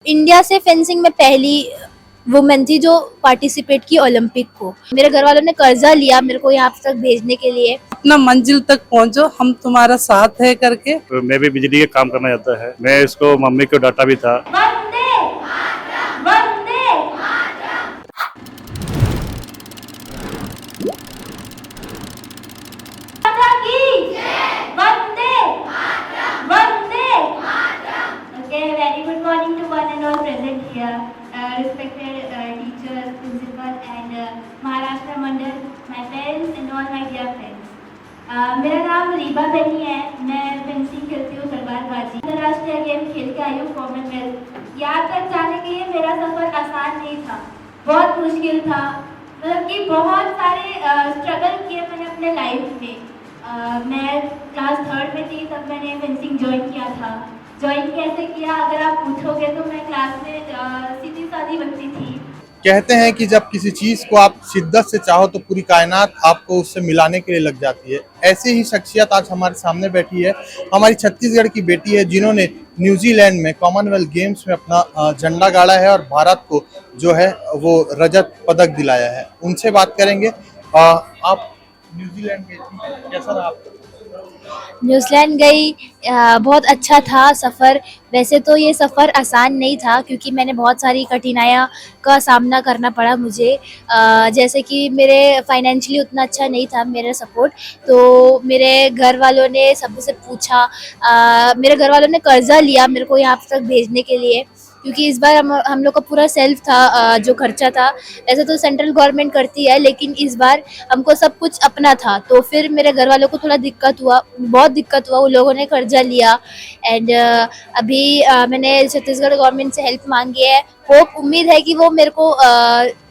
India से fencing में पहली वुमेन थी जो पार्टिसिपेट की ओलंपिक को। मेरे घर वालों ने कर्जा लिया मेरे को यहाँ तक भेजने के लिए। अपना मंजिल तक पहुंचो, हम तुम्हारा साथ है करके। तो मैं भी बिजली के काम करना चाहता है। मैं इसको मम्मी को डांटा भी था। वंदे वंदे माता की वंदे वंदे। Okay, very good morning to one and all present here, respected teachers, principal and Maharashtra Mandal, my parents and all my dear friends. मेरा नाम रीबा बेनी है। मैं फेंसिंग खेलती हूँ, तलवारबाजी। अंतर्राष्ट्रीय गेम खेल के आई हूँ, कॉमनवेल्थ। यहाँ तक जाने के लिए मेरा सफर आसान नहीं था, बहुत मुश्किल था। मतलब कि बहुत सारे स्ट्रगल किए मैंने अपने लाइफ में। मैं क्लास 3rd में थी तब मैंने फेंसिंग ज्वाइन किया था। ज्वाइन कैसे किया अगर आप पूछोगे तो मैं क्लास में सीधी सादी बच्ची थी। कहते हैं कि जब किसी चीज़ को आप शिद्दत से चाहो तो पूरी कायनात आपको उससे मिलाने के लिए लग जाती है। ऐसी ही शख्सियत आज हमारे सामने बैठी है। हमारी छत्तीसगढ़ की बेटी है जिन्होंने न्यूजीलैंड में कॉमनवेल्थ गेम्स में अपना झंडा गाड़ा है और भारत को जो है वो रजत पदक दिलाया है। उनसे बात करेंगे। आप न्यूजीलैंड गई थी, कैसा रहा आपका? न्यूजीलैंड गई, बहुत अच्छा था सफ़र। वैसे तो ये सफ़र आसान नहीं था क्योंकि मैंने बहुत सारी कठिनाइयों का सामना करना पड़ा मुझे। जैसे कि मेरे फाइनेंशियली उतना अच्छा नहीं था मेरा सपोर्ट, तो मेरे घर वालों ने सबसे पूछा। मेरे घर वालों ने कर्जा लिया मेरे को यहाँ तक भेजने के लिए, क्योंकि इस बार हम लोग का पूरा सेल्फ था जो खर्चा था। ऐसे तो सेंट्रल गवर्नमेंट करती है लेकिन इस बार हमको सब कुछ अपना था, तो फिर मेरे घर वालों को थोड़ा दिक्कत हुआ, बहुत दिक्कत हुआ। उन लोगों ने कर्जा लिया एंड अभी मैंने छत्तीसगढ़ गवर्नमेंट से हेल्प मांगी है। होप उम्मीद है कि वो मेरे को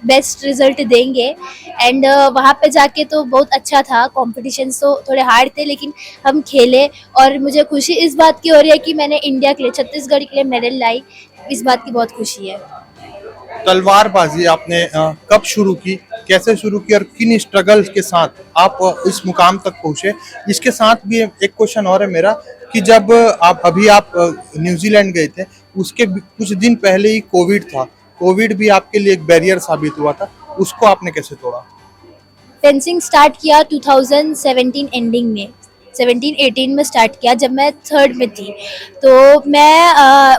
बेस्ट रिजल्ट देंगे एंड वहाँ पे जाके तो बहुत अच्छा था। कॉम्पिटिशन्स तो थोड़े हार्ड थे लेकिन हम खेले और मुझे खुशी इस बात की हो रही है कि मैंने इंडिया के लिए, छत्तीसगढ़ के लिए मेडल लाई। इस बात की बहुत खुशी है। तलवारबाजी आपने कब शुरू की, कैसे शुरू की और किन स्ट्रगल के साथ आप इस मुकाम तक पहुंचे? इसके साथ भी एक क्वेश्चन और है मेरा कि जब आप न्यूजीलैंड गए थे उसके कुछ दिन पहले ही कोविड था। कोविड भी आपके लिए एक बैरियर साबित हुआ था, उसको आपने कैसे तोड़ा? फेंसिंग स्टार्ट किया 2017 एंडिंग में, 17-18 में स्टार्ट किया जब मैं 3rd में थी। तो मैं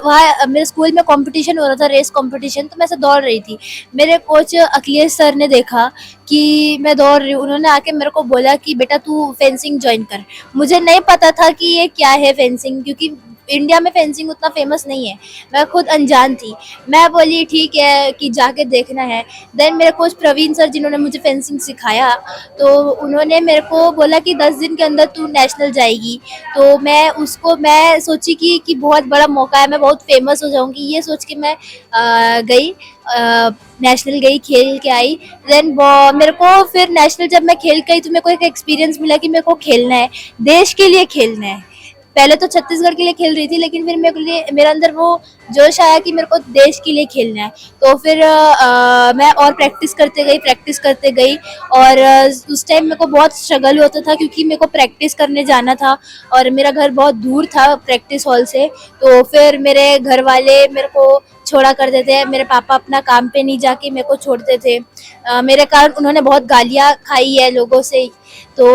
वहाँ मेरे स्कूल में कंपटीशन हो रहा था, रेस कंपटीशन, तो मैं ऐसे दौड़ रही थी। मेरे कोच अखिलेश सर ने देखा कि मैं दौड़ रही हूँ, उन्होंने आके मेरे को बोला कि बेटा तू फेंसिंग ज्वाइन कर। मुझे नहीं पता था कि ये क्या है फेंसिंग, क्योंकि इंडिया में फेंसिंग उतना फेमस नहीं है, मैं खुद अनजान थी। मैं बोली ठीक है कि जाके देखना है। देन मेरे कोच प्रवीण सर जिन्होंने मुझे फेंसिंग सिखाया, तो उन्होंने मेरे को बोला कि 10 दिन के अंदर तू नेशनल जाएगी। तो मैं सोची कि बहुत बड़ा मौका है, मैं बहुत फेमस हो जाऊंगी, ये सोच के मैं गई, नेशनल गई, खेल के आई। देन मेरे को फिर नेशनल जब मैं खेल के आई तो मेरे को एक एक्सपीरियंस मिला कि मेरे को खेलना है, देश के लिए खेलना है। पहले तो छत्तीसगढ़ के लिए खेल रही थी लेकिन फिर मेरे अंदर वो जोश आया कि मेरे को देश के लिए खेलना है। तो फिर मैं और प्रैक्टिस करते गई और उस टाइम मेरे को बहुत स्ट्रगल होता था क्योंकि मेरे को प्रैक्टिस करने जाना था और मेरा घर बहुत दूर था प्रैक्टिस हॉल से। तो फिर मेरे घर वाले मेरे को छोड़ा करते थे, मेरे पापा अपना काम पे नहीं जाके मेरे को छोड़ते थे। मेरे कारण उन्होंने बहुत गालियाँ खाई है लोगों से, तो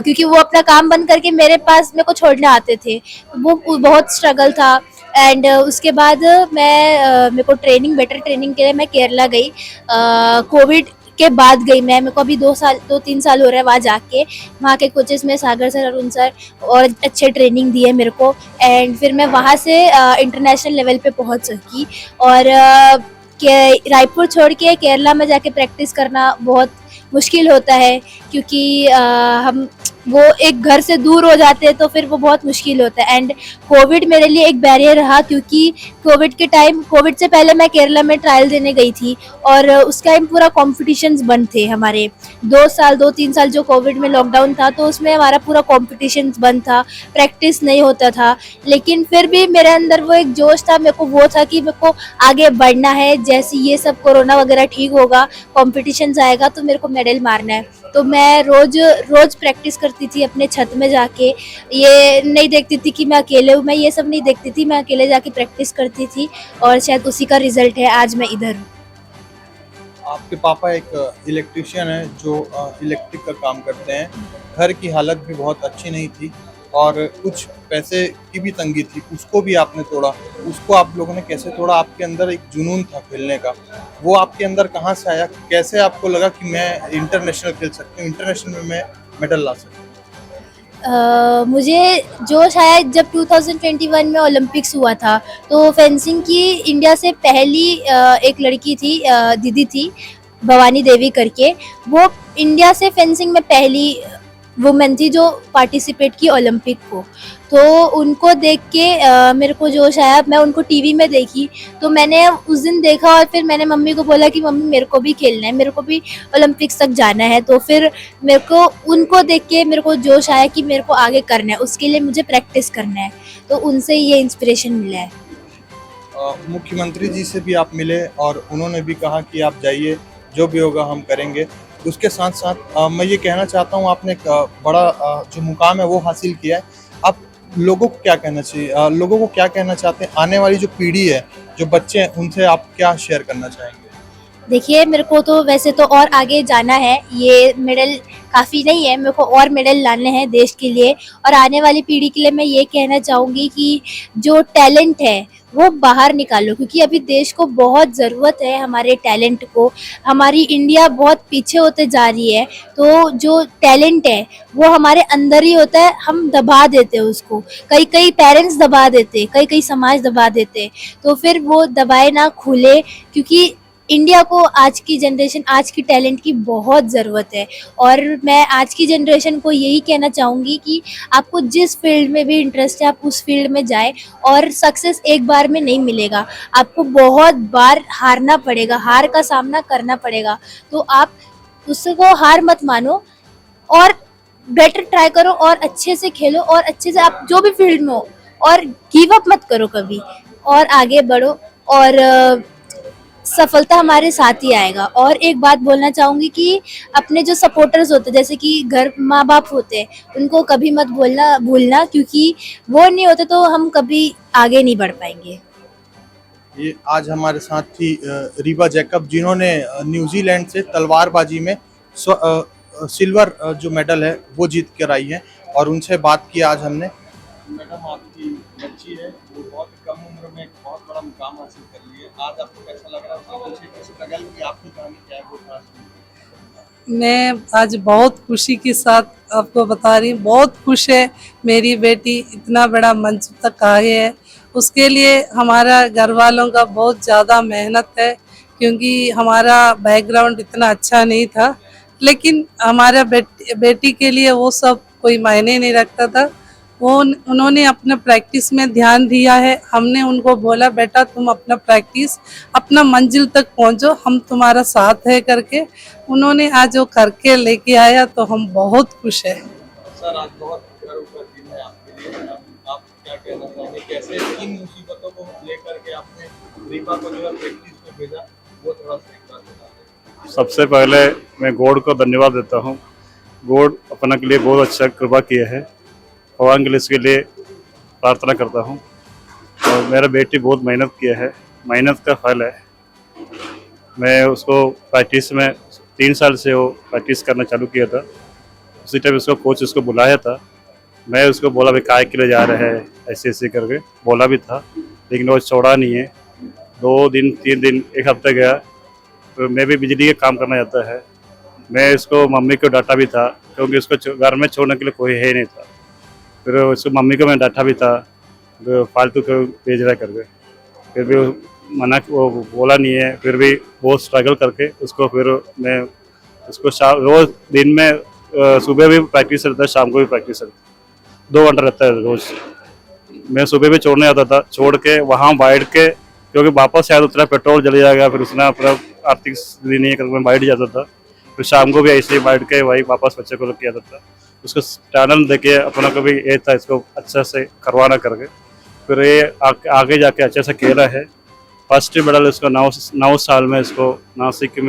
क्योंकि वो अपना काम बंद करके मेरे को छोड़ने आते थे। वो बहुत स्ट्रगल था एंड उसके बाद मेरे को बेटर ट्रेनिंग के लिए मैं केरला गई। कोविड के बाद गई मैं, मेरे को अभी 2-3 साल हो रहे हैं वहाँ जाके। वहाँ के कोचेस में सागर सर, अरुण सर और अच्छे ट्रेनिंग दिए मेरे को एंड फिर मैं वहाँ से इंटरनेशनल लेवल पे पहुँच सकी। और रायपुर छोड़ के केरला में जाके प्रैक्टिस करना बहुत मुश्किल होता है क्योंकि हम वो एक घर से दूर हो जाते हैं तो फिर वो बहुत मुश्किल होता है। एंड कोविड मेरे लिए एक बैरियर रहा क्योंकि कोविड से पहले मैं केरला में ट्रायल देने गई थी और उस टाइम पूरा कॉम्पिटिशन्स बंद थे हमारे। 2-3 साल जो कोविड में लॉकडाउन था तो उसमें हमारा पूरा कॉम्पिटिशन्स बंद था, प्रैक्टिस नहीं होता था। लेकिन फिर भी मेरे अंदर वो एक जोश था, मेरे को वो था कि मेरे को आगे बढ़ना है। जैसे ये सब कोरोना वगैरह ठीक होगा, कॉम्पिटिशन्स आएगा तो मेरे को मेडल मारना है। तो मैं रोज रोज प्रैक्टिस करती थी अपने छत में जाके। ये नहीं देखती थी कि मैं अकेले हूँ, मैं ये सब नहीं देखती थी, मैं अकेले जाके प्रैक्टिस करती थी और शायद उसी का रिजल्ट है आज मैं इधर हूँ। आपके पापा एक इलेक्ट्रिशियन है जो इलेक्ट्रिक का काम करते हैं। घर की हालत भी बहुत अच्छी नहीं थी और कुछ पैसे की भी तंगी थी, उसको भी आपने तोड़ा। उसको आप लोगों ने कैसे तोड़ा? आपके अंदर एक जुनून था खेलने का, वो आपके अंदर कहाँ से आया? कैसे आपको लगा कि मैं इंटरनेशनल खेल सकती हूँ, इंटरनेशनल में मैं मेडल ला सकती हूँ? मुझे जोश आया जब 2021 में ओलंपिक्स हुआ था, तो फेंसिंग की इंडिया से पहली एक लड़की थी, दीदी थी भवानी देवी करके। वो इंडिया से फेंसिंग में पहली वुमेन थी जो पार्टिसिपेट की ओलंपिक को। तो उनको देख के मेरे को जोश आया। मैं उनको टीवी में देखी, तो मैंने उस दिन देखा और फिर मैंने मम्मी को बोला कि मम्मी मेरे को भी खेलना है, मेरे को भी ओलंपिक्स तक जाना है। तो फिर मेरे को उनको देख के मेरे को जोश आया कि मेरे को आगे करना है, उसके लिए मुझे प्रैक्टिस करना है। तो उनसे ये इंस्पिरेशन मिला है। मुख्यमंत्री जी से भी आप मिले और उन्होंने भी कहा कि आप जाइए, जो भी होगा हम करेंगे। उसके साथ साथ मैं ये कहना चाहता हूँ, आपने एक बड़ा जो मुकाम है वो हासिल किया है। आप लोगों को क्या कहना चाहिए, लोगों को क्या कहना चाहते हैं? आने वाली जो पीढ़ी है, जो बच्चे हैं, उनसे आप क्या शेयर करना चाहेंगे? देखिए, मेरे को तो वैसे तो और आगे जाना है, ये मेडल काफ़ी नहीं है, मेरे को और मेडल लाने हैं देश के लिए। और आने वाली पीढ़ी के लिए मैं ये कहना चाहूँगी कि जो टैलेंट है वो बाहर निकालो, क्योंकि अभी देश को बहुत ज़रूरत है हमारे टैलेंट को। हमारी इंडिया बहुत पीछे होते जा रही है, तो जो टैलेंट है वो हमारे अंदर ही होता है, हम दबा देते हैं उसको। कई कई पेरेंट्स दबा देते, कई कई समाज दबा देते, तो फिर वो दबाए ना खुले, क्योंकि इंडिया को आज की जनरेशन, आज की टैलेंट की बहुत ज़रूरत है। और मैं आज की जनरेशन को यही कहना चाहूँगी कि आपको जिस फील्ड में भी इंटरेस्ट है, आप उस फील्ड में जाए। और सक्सेस एक बार में नहीं मिलेगा, आपको बहुत बार हारना पड़ेगा, हार का सामना करना पड़ेगा। तो आप उसको हार मत मानो और बेटर ट्राई करो और अच्छे से खेलो और अच्छे से आप जो भी फील्ड में हो, और गिव अप मत करो कभी, और आगे बढ़ो और सफलता हमारे साथ ही आएगा। और एक बात बोलना चाहूँगी कि अपने जो सपोर्टर्स होते हैं, जैसे कि घर माँ बाप होते हैं, उनको कभी मत भूलना, क्योंकि वो नहीं होते तो हम कभी आगे नहीं बढ़ पाएंगे। ये आज हमारे साथ थी रीवा जैकब, जिन्होंने न्यूजीलैंड से तलवारबाजी में सिल्वर जो मेडल है वो जीत कर आई है, और उनसे बात की आज हमने। मैडम, आपकी बच्ची है, वो बहुत कम उम्र में एक बहुत बड़ा मुकाम हासिल कर ली है। आज आपको कैसा लग रहा है? उसके पीछे की स्ट्रगल की आपकी कहानी क्या है, वो थोड़ा सुनिए। मैं आज बहुत खुशी के साथ आपको बता रही हूँ, बहुत खुश है मेरी बेटी इतना बड़ा मंच तक आई है। उसके लिए हमारा घर वालों का बहुत ज़्यादा मेहनत है, क्योंकि हमारा बैकग्राउंड इतना अच्छा नहीं था। लेकिन हमारा बेटी के लिए वो सब कोई मायने नहीं रखता था। उन्होंने अपना प्रैक्टिस में ध्यान दिया है। हमने उनको बोला, बेटा तुम अपना प्रैक्टिस, अपना मंजिल तक पहुंचो, हम तुम्हारा साथ है करके उन्होंने आज वो करके लेके आया, तो हम बहुत खुश है। सर, आज बहुत गर्व का दिन है आपके लिए। आप क्या कहना चाहेंगे, कैसे इन मुसीबतों को लेकर के आपने रीवा को जो है प्रैक्टिस में भेजा, वो थोड़ा सा एक बार बता दें। सबसे पहले मैं गॉड को धन्यवाद देता हूँ। गॉड अपना के लिए बहुत अच्छा कृपा किया है, भगवान के लिए इसके लिए प्रार्थना करता हूँ। और मेरा बेटी बहुत मेहनत किया है, मेहनत का फल है। मैं उसको प्रैक्टिस में 3 साल से वो प्रैक्टिस करना चालू किया था। उसी टाइम उसको कोच उसको बुलाया था। मैं उसको बोला भाई काय के लिए जा रहे हैं, ऐसे ऐसे करके बोला भी था, लेकिन वो छोड़ा नहीं है। 2 दिन 3 दिन 1 हफ्ते गया, तो मैं भी बिजली का काम करना जाता है। मैं इसको मम्मी को डांटा भी था, क्योंकि उसको घर में छोड़ने के लिए कोई है ही नहीं था। फिर उसको मम्मी को मैं डांटा भी था, फालतू को भेज रहा करके। फिर भी वो बोला नहीं है, फिर भी बहुत स्ट्रगल करके उसको फिर मैं उसको रोज़ दिन में सुबह भी प्रैक्टिस रहता है, शाम को भी प्रैक्टिस रहता है, 2 घंटा रहता है रोज़। मैं सुबह भी छोड़ने आता था, छोड़ के वहाँ बैठ के, क्योंकि वापस शायद उतना पेट्रोल जल जाएगा, फिर उसने अपना आर्थिक स्थिति नहीं है करके मैं बैठ जाता था। फिर शाम को भी ऐसे ही बैठ के वही वापस बच्चे को किया जाता था। उसको टैलेंट देके अपना कभी ये था इसको अच्छा से करवाना करके, फिर ये आगे जाके अच्छे से खेला है। फर्स्ट मेडल इसको 9 साल में इसको Nashik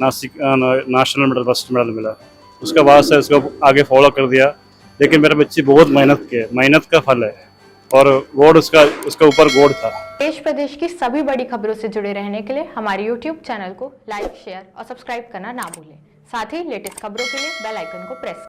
national medal first medal मिला। उसका बाद से उसको आगे फॉलो कर दिया। लेकिन मेरे बच्चे बहुत मेहनत किए, मेहनत का फल है, और गॉड उसका ऊपर गॉड था। देश प्रदेश की सभी बड़ी खबरों से जुड़े रहने के लिए हमारे YouTube चैनल को लाइक, शेयर और सब्सक्राइब करना ना भूलें। साथ ही लेटेस्ट खबरों के लिए बेल आइकन को प्रेस